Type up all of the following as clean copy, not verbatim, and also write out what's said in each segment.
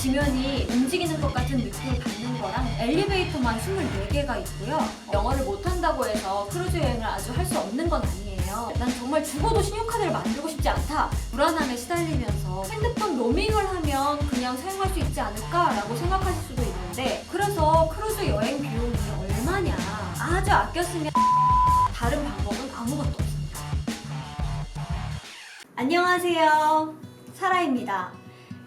지면이 움직이는 것 같은 느낌을 받는 거랑 엘리베이터만 24개가 있고요. 영어를 못한다고 해서 크루즈 여행을 아주 할 수 없는 건 아니에요. 난 정말 죽어도 신용카드를 만들고 싶지 않다. 불안함에 시달리면서 핸드폰 로밍을 하면 그냥 사용할 수 있지 않을까라고 생각하실 수도 있는데, 그래서 크루즈 여행 비용이 얼마냐, 아주 아껴 쓰면 다른 방법은 아무것도 없습니다. 안녕하세요, 사라입니다.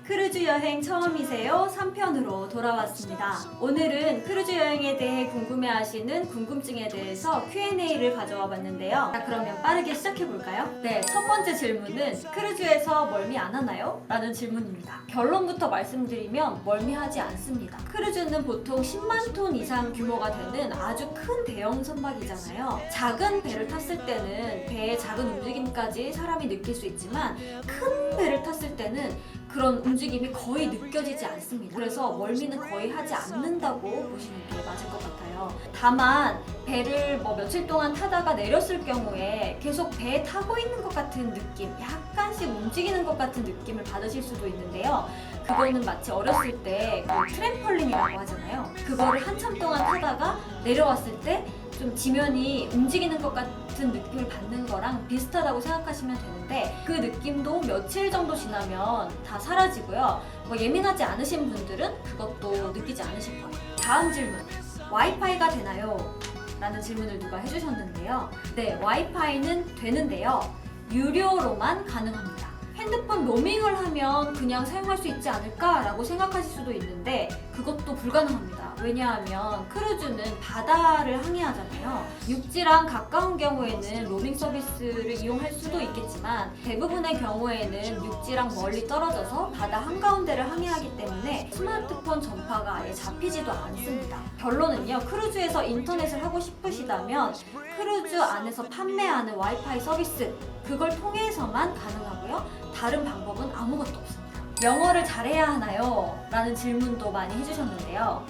크루즈 여행 처음이세요? 3편으로 돌아왔습니다. 오늘은 크루즈 여행에 대해 궁금해하시는 궁금증에 대해서 Q&A를 가져와 봤는데요. 자, 그러면 빠르게 시작해볼까요? 네, 첫 번째 질문은 크루즈에서 멀미 안 하나요? 라는 질문입니다. 결론부터 말씀드리면 멀미하지 않습니다. 크루즈는 보통 10만 톤 이상 규모가 되는 아주 큰 대형 선박이잖아요. 작은 배를 탔을 때는 배의 작은 움직임까지 사람이 느낄 수 있지만 큰 배를 탔을 때는 그런 움직임이 거의 느껴지지 않습니다. 그래서 멀미는 거의 하지 않는다고 보시는 게 맞을 것 같아요. 다만 배를 며칠 동안 타다가 내렸을 경우에 계속 배에 타고 있는 것 같은 느낌, 약간씩 움직이는 것 같은 느낌을 받으실 수도 있는데요. 그거는 마치 어렸을 때 트램펄린이라고 하잖아요. 그거를 한참 동안 타다가 내려왔을 때 좀 지면이 움직이는 것 같은 느낌을 받는 거랑 비슷하다고 생각하시면 되는데, 그 느낌도 며칠 정도 지나면 다 사라지고요. 예민하지 않으신 분들은 그것도 느끼지 않으실 거예요. 다음 질문, 와이파이가 되나요? 라는 질문을 누가 해주셨는데요. 네, 와이파이는 되는데요. 유료로만 가능합니다. 핸드폰 로밍을 하면 그냥 사용할 수 있지 않을까라고 생각하실 수도 있는데, 그것도 불가능합니다. 왜냐하면 크루즈는 바다를 항해하잖아요. 육지랑 가까운 경우에는 로밍 서비스를 이용할 수도 있겠지만, 대부분의 경우에는 육지랑 멀리 떨어져서 바다 한가운데를 항해하기 때문에 스마트폰 전파가 아예 잡히지도 않습니다. 결론은요, 크루즈에서 인터넷을 하고 싶으시다면 크루즈 안에서 판매하는 와이파이 서비스, 그걸 통해서만 가능하고요. 다른 방법은 아무것도 없습니다. 영어를 잘해야 하나요? 라는 질문도 많이 해주셨는데요.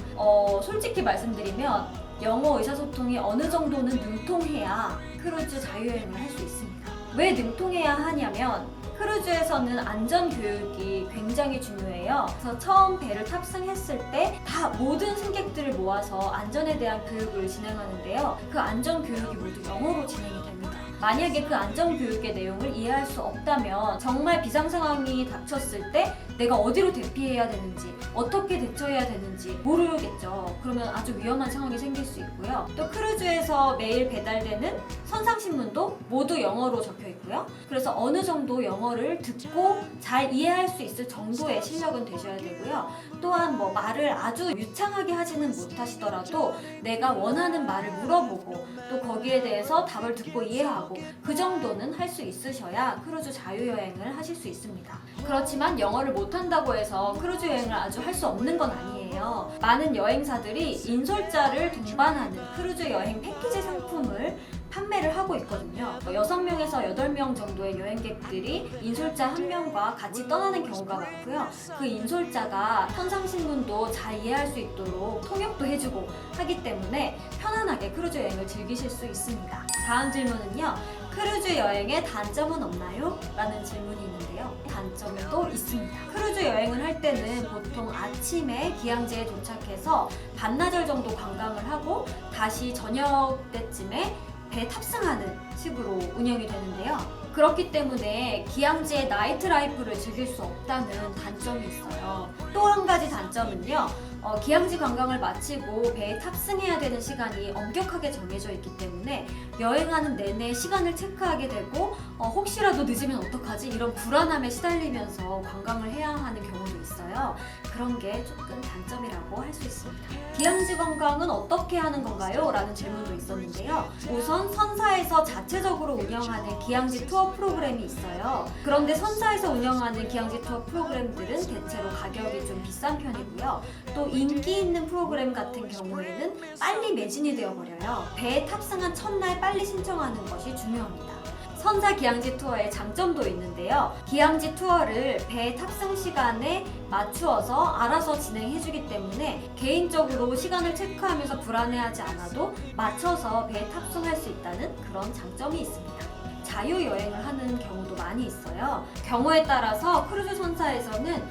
솔직히 말씀드리면 영어 의사소통이 어느 정도는 능통해야 크루즈 자유여행을 할 수 있습니다. 왜 능통해야 하냐면, 크루즈에서는 안전교육이 굉장히 중요해요. 그래서 처음 배를 탑승했을 때 다 모든 승객들을 모아서 안전에 대한 교육을 진행하는데요. 그 안전교육이 모두 영어로 진행이 됩니다. 만약에 그 안전교육의 내용을 이해할 수 없다면 정말 비상상황이 닥쳤을 때 내가 어디로 대피해야 되는지, 어떻게 대처해야 되는지 모르겠죠. 그러면 아주 위험한 상황이 생길 수 있고요. 또 크루즈에서 매일 배달되는 선상신문도 모두 영어로 적혀 있고요. 그래서 어느 정도 영어를 듣고 잘 이해할 수 있을 정도의 실력은 되셔야 되고요. 또한 말을 아주 유창하게 하지는 못하시더라도 내가 원하는 말을 물어보고 또 거기에 대해서 답을 듣고 이해하고, 그 정도는 할 수 있으셔야 크루즈 자유여행을 하실 수 있습니다. 그렇지만 영어를 못한다고 해서 크루즈 여행을 아주 할 수 없는 건 아니에요. 많은 여행사들이 인솔자를 동반하는 크루즈 여행 패키지 상품을 판매를 하고 있거든요. 6명에서 8명 정도의 여행객들이 인솔자 1명과 같이 떠나는 경우가 많고요. 그 인솔자가 선상신문도 잘 이해할 수 있도록 통역도 해주고 하기 때문에 편안하게 크루즈 여행을 즐기실 수 있습니다. 다음 질문은요. 크루즈 여행의 단점은 없나요? 라는 질문이 있는데요. 단점도 있습니다. 크루즈 여행을 할 때는 보통 아침에 기항지에 도착해서 반나절 정도 관광을 하고 다시 저녁 때쯤에 배 탑승하는 식으로 운영이 되는데요. 그렇기 때문에 기항지의 나이트 라이프를 즐길 수 없다는 단점이 있어요. 또 한 가지 단점은요. 기항지 관광을 마치고 배에 탑승해야 되는 시간이 엄격하게 정해져 있기 때문에 여행하는 내내 시간을 체크하게 되고, 혹시라도 늦으면 어떡하지? 이런 불안함에 시달리면서 관광을 해야 하는 경우도 있어요. 그런 게 조금 단점이라고 할 수 있습니다. 기항지 관광은 어떻게 하는 건가요? 라는 질문도 있었는데요. 우선 선사에서 자체적으로 운영하는 기항지 투어 프로그램이 있어요. 그런데 선사에서 운영하는 기항지 투어 프로그램들은 대체로 가격이 좀 비싼 편이고요. 또 인기 있는 프로그램 같은 경우에는 빨리 매진이 되어버려요. 배에 탑승한 첫날 빨리 신청하는 것이 중요합니다. 선사 기항지 투어의 장점도 있는데요. 기항지 투어를 배 탑승 시간에 맞추어서 알아서 진행해주기 때문에 개인적으로 시간을 체크하면서 불안해하지 않아도 맞춰서 배에 탑승할 수 있다는 그런 장점이 있습니다. 자유여행을 하는 경우도 많이 있어요. 경우에 따라서 크루즈 선사에서는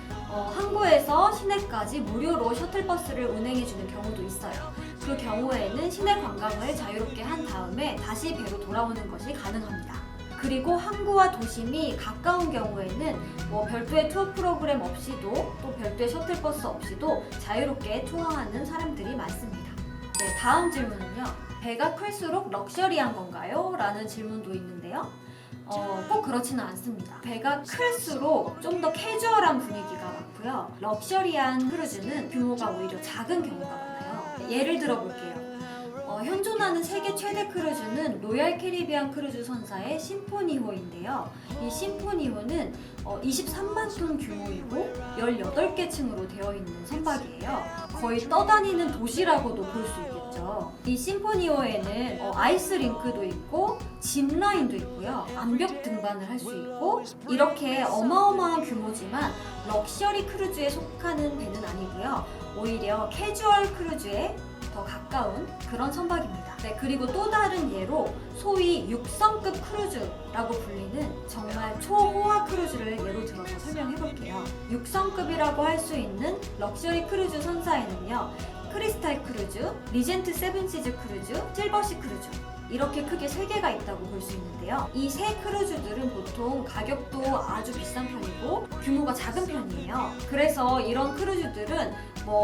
항구에서 시내까지 무료로 셔틀버스를 운행해주는 경우도 있어요. 그 경우에는 시내 관광을 자유롭게 한 다음에 다시 배로 돌아오는 것이 가능합니다. 그리고 항구와 도심이 가까운 경우에는 별도의 투어 프로그램 없이도 또 별도의 셔틀버스 없이도 자유롭게 투어하는 사람들이 많습니다. 네, 다음 질문은요. 배가 클수록 럭셔리한 건가요? 라는 질문도 있는데요. 꼭 그렇지는 않습니다. 배가 클수록 좀 더 캐주얼한 분위기가 많고요. 럭셔리한 크루즈는 규모가 오히려 작은 경우가 많아요. 예를 들어 볼게요. 현존하는 세계 최대 크루즈는 로얄 캐리비안 크루즈 선사의 심포니호인데요. 이 심포니호는 23만 톤 규모이고 18개 층으로 되어 있는 선박이에요. 거의 떠다니는 도시라고도 볼 수 있겠죠. 이 심포니호에는 아이스 링크도 있고 짚라인도 있고요. 암벽 등반을 할 수 있고 이렇게 어마어마한 규모지만 럭셔리 크루즈에 속하는 배는 아니고요. 오히려 캐주얼 크루즈에 더 가까운 그런 선박입니다. 네, 그리고 또 다른 예로 소위 6성급 크루즈라고 불리는 정말 초호화 크루즈를 예로 들어서 설명해 볼게요. 6성급이라고 할 수 있는 럭셔리 크루즈 선사에는요. 크리스탈 크루즈, 리젠트 세븐시즈 크루즈, 실버시 크루즈 이렇게 크게 3개가 있다고 볼 수 있는데요. 이 세 크루즈들은 보통 가격도 아주 비싼 편이고 규모가 작은 편이에요. 그래서 이런 크루즈들은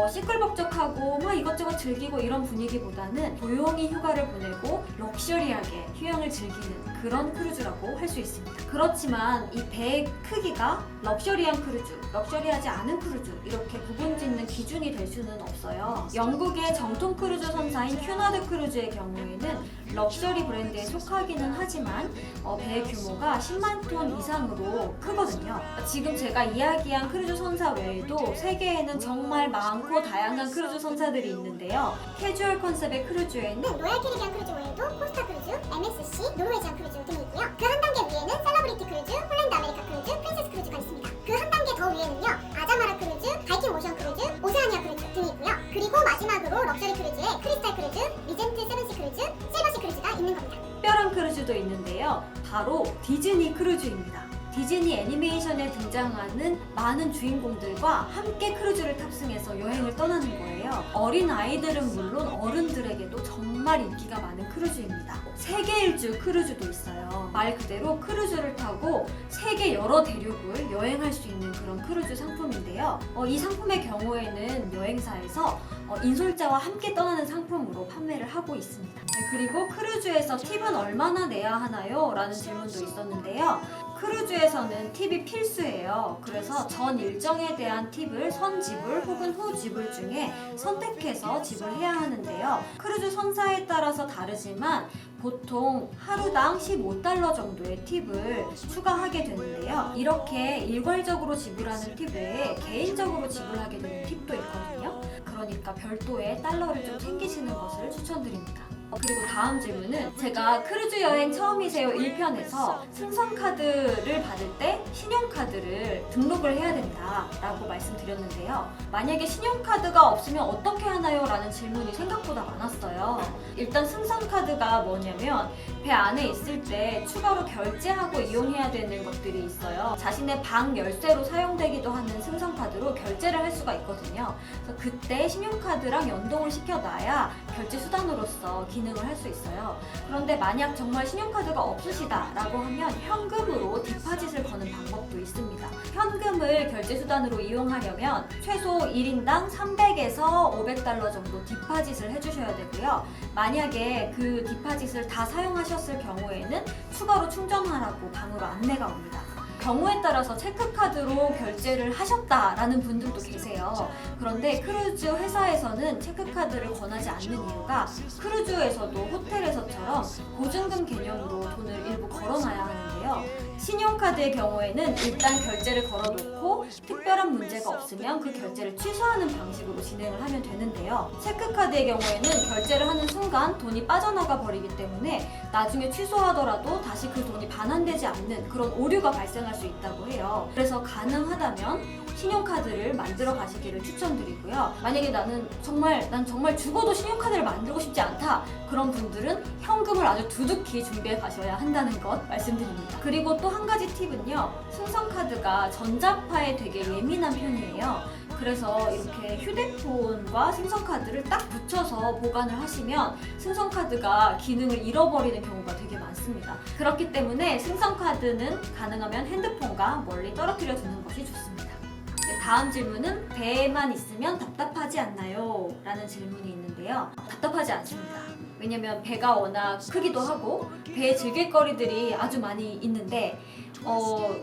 시끌벅적하고 이것저것 즐기고 이런 분위기보다는 조용히 휴가를 보내고 럭셔리하게 휴양을 즐기는 그런 크루즈라고 할 수 있습니다. 그렇지만 이 배의 크기가 럭셔리한 크루즈, 럭셔리하지 않은 크루즈 이렇게 구분짓는 기준이 될 수는 없어요. 영국의 정통 크루즈 선사인 큐나드 크루즈의 경우에는 럭셔리 브랜드에 속하기는 하지만 배의 규모가 10만 톤 이상으로 크거든요. 지금 제가 이야기한 크루즈 선사 외에도 세계에는 정말 많고 다양한 크루즈 선사들이 있는데요. 캐주얼 컨셉의 크루즈에는 로얄 캐리비안 크루즈 외에도 코스타 크루즈, MSC, 노르웨지안 크루즈 등이 있고요. 그 한 단계 위에는 셀러브리티 크루즈, 홀랜드 아메리카 크루즈, 프린세스 크루즈가 있습니다. 그 한 단계 더 위에는요. 아자마라 크루즈, 바이킹 오션 크루즈, 오세아니아 크루즈 등이 있고요. 그리고 마지막으로 럭셔리 크루즈에 크리스탈 크루즈, 리젠트 세븐시 크루즈, 실버시 크루즈가 있는 겁니다. 특별한 크루즈도 있는데요. 바로 디즈니 크루즈입니다. 디즈니 애니메이션에 등장하는 많은 주인공들과 함께 크루즈를 탑승해서 여행을 떠나는 거예요. 어린 아이들은 물론 어른들에게도 정말 인기가 많은 크루즈입니다. 세계 일주 크루즈도 있어요. 말 그대로 크루즈를 타고 세계 여러 대륙을 여행할 수 있는 그런 크루즈 상품인데요. 이 상품의 경우에는 여행사에서 인솔자와 함께 떠나는 상품으로 판매를 하고 있습니다. 그리고 크루즈에서 팁은 얼마나 내야 하나요? 라는 질문도 있었는데요. 크루즈에서는 팁이 필수예요. 그래서 전 일정에 대한 팁을 선지불 혹은 후지불 중에 선택해서 지불해야 하는데요. 크루즈 선사에 따라서 다르지만 보통 하루당 15달러 정도의 팁을 추가하게 되는데요. 이렇게 일괄적으로 지불하는 팁 외에 개인적으로 지불하게 되는 팁도 있거든요. 그러니까 별도의 달러를 좀 챙기시는 것을 추천드립니다. 그리고 다음 질문은 제가 크루즈 여행 처음이세요 1편에서 승선카드를 받을 때 신용카드를 등록을 해야 된다 라고 말씀드렸는데요. 만약에 신용카드가 없으면 어떻게 하나요? 라는 질문이 생각보다 많았어요. 일단 승선카드가 뭐냐면 배 안에 있을 때 추가로 결제하고 이용해야 되는 것들이 있어요. 자신의 방 열쇠로 사용되기도 하는 승선카드로 결제를 할 수가 있거든요. 그래서 그때 신용카드랑 연동을 시켜놔야 결제 수단으로서 기능을 할 수 있어요. 그런데 만약 정말 신용카드가 없으시다라고 하면 현금으로 디파짓을 거는 방법도 있습니다. 현금을 결제 수단으로 이용하려면 최소 1인당 300에서 500달러 정도 디파짓을 해주셔야 되고요. 만약에 그 디파짓을 다 사용하셨을 경우에는 추가로 충전하라고 방으로 안내가 옵니다. 경우에 따라서 체크카드로 결제를 하셨다라는 분들도 계세요. 그런데 크루즈 회사에서는 체크카드를 권하지 않는 이유가 크루즈에서도 호텔에서처럼 보증금 개념으로 돈을 일부 걸어놔야 하는데요. 신용카드의 경우에는 일단 결제를 걸어놓고 특별한 문제가 없으면 그 결제를 취소하는 방식으로 진행을 하면 되는데요. 체크카드의 경우에는 결제를 하는 순간 돈이 빠져나가 버리기 때문에 나중에 취소하더라도 다시 그 돈이 반환되지 않는 그런 오류가 발생할 수 있다고 해요. 그래서 가능하다면 신용카드를 만들어 가시기를 추천드리고요. 만약에 난 정말 죽어도 신용카드를 만들고 싶지 않다. 그런 분들은 현금을 아주 두둑히 준비해 가셔야 한다는 것 말씀드립니다. 그리고 또 한 가지 팁은요. 승성카드가 전자파에 되게 예민한 편이에요. 그래서 이렇게 휴대폰과 승성카드를 딱 붙여서 보관을 하시면 승성카드가 기능을 잃어버리는 경우가 되게 많습니다. 그렇기 때문에 승성카드는 가능하면 핸드폰과 멀리 떨어뜨려 두는 것이 좋습니다. 네, 다음 질문은 배에만 있으면 답답하지 않나요? 라는 질문이 있는데요. 답답하지 않습니다. 왜냐면 배가 워낙 크기도 하고 배에 즐길거리들이 아주 많이 있는데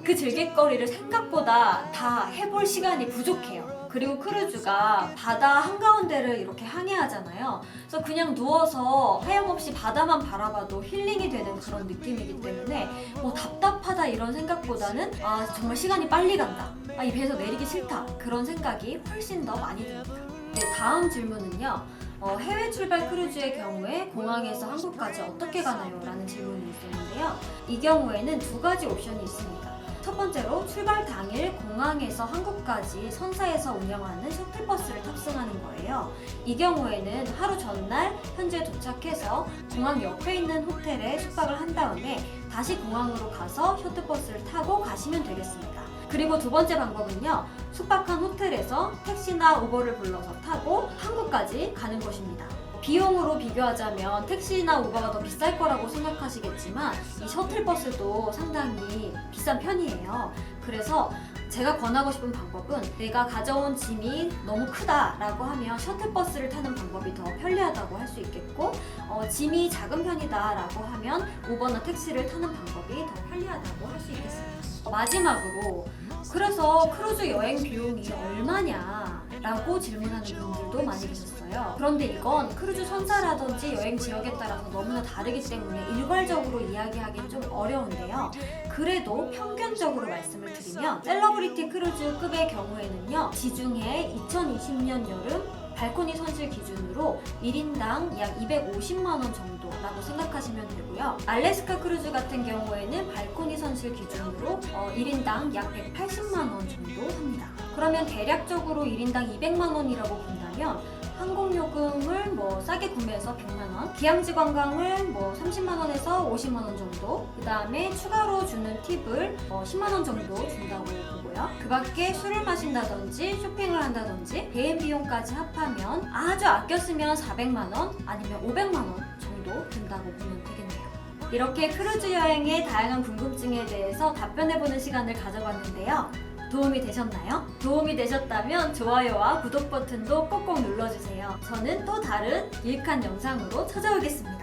그 즐길거리를 생각보다 다 해볼 시간이 부족해요. 그리고 크루즈가 바다 한가운데를 이렇게 항해하잖아요. 그래서 그냥 누워서 하염없이 바다만 바라봐도 힐링이 되는 그런 느낌이기 때문에 뭐 답답하다 이런 생각보다는 정말 시간이 빨리 간다. 이 배에서 내리기 싫다. 그런 생각이 훨씬 더 많이 듭니다. 네, 다음 질문은요. 해외 출발 크루즈의 경우에 공항에서 한국까지 어떻게 가나요? 라는 질문이 있었는데요. 이 경우에는 두 가지 옵션이 있습니다. 첫 번째로 출발 당일 공항에서 한국까지 선사에서 운영하는 셔틀버스를 탑승하는 거예요. 이 경우에는 하루 전날 현지에 도착해서 공항 옆에 있는 호텔에 숙박을 한 다음에 다시 공항으로 가서 셔틀버스를 타고 가시면 되겠습니다. 그리고 두 번째 방법은요. 숙박한 호텔에서 택시나 우버를 불러서 타고 한국까지 가는 것입니다. 비용으로 비교하자면 택시나 우버가 더 비쌀 거라고 생각하시겠지만 이 셔틀버스도 상당히 비싼 편이에요. 그래서 제가 권하고 싶은 방법은 내가 가져온 짐이 너무 크다라고 하면 셔틀버스를 타는 방법이 더 편리하다고 할 수 있겠고 짐이 작은 편이다라고 하면 우버나 택시를 타는 방법이 더 편리하다고 할 수 있겠습니다. 마지막으로 그래서 크루즈 여행 비용이 얼마냐? 라고 질문하는 분들도 많이 계셨어요. 그런데 이건 크루즈 선사라든지 여행 지역에 따라서 너무나 다르기 때문에 일괄적으로 이야기하기는 좀 어려운데요. 그래도 평균적으로 말씀을 드리면 셀러브리티 크루즈급의 경우에는요. 지중해 2020년 여름 발코니 선실 기준으로 1인당 약 250만 원 정도라고 생각하시면 되고요. 알래스카 크루즈 같은 경우에는 발코니 선실 기준으로 1인당 약 180만 원 정도 합니다. 그러면 대략적으로 1인당 200만 원이라고 본다면 항공요금을 싸게 구매해서 100만 원, 기항지 관광을 30만 원에서 50만 원 정도, 그 다음에 추가로 주는 팁을 10만 원 정도 준다고 보고요. 그 밖에 술을 마신다든지 쇼핑을 한다든지 개인 비용까지 합하면 아주 아껴 쓰면 400만 원 아니면 500만 원 정도 든다고 보면 되겠네요. 이렇게 크루즈 여행의 다양한 궁금증에 대해서 답변해보는 시간을 가져봤는데요. 도움이 되셨나요? 도움이 되셨다면 좋아요와 구독 버튼도 꼭꼭 눌러주세요. 저는 또 다른 유익한 영상으로 찾아오겠습니다.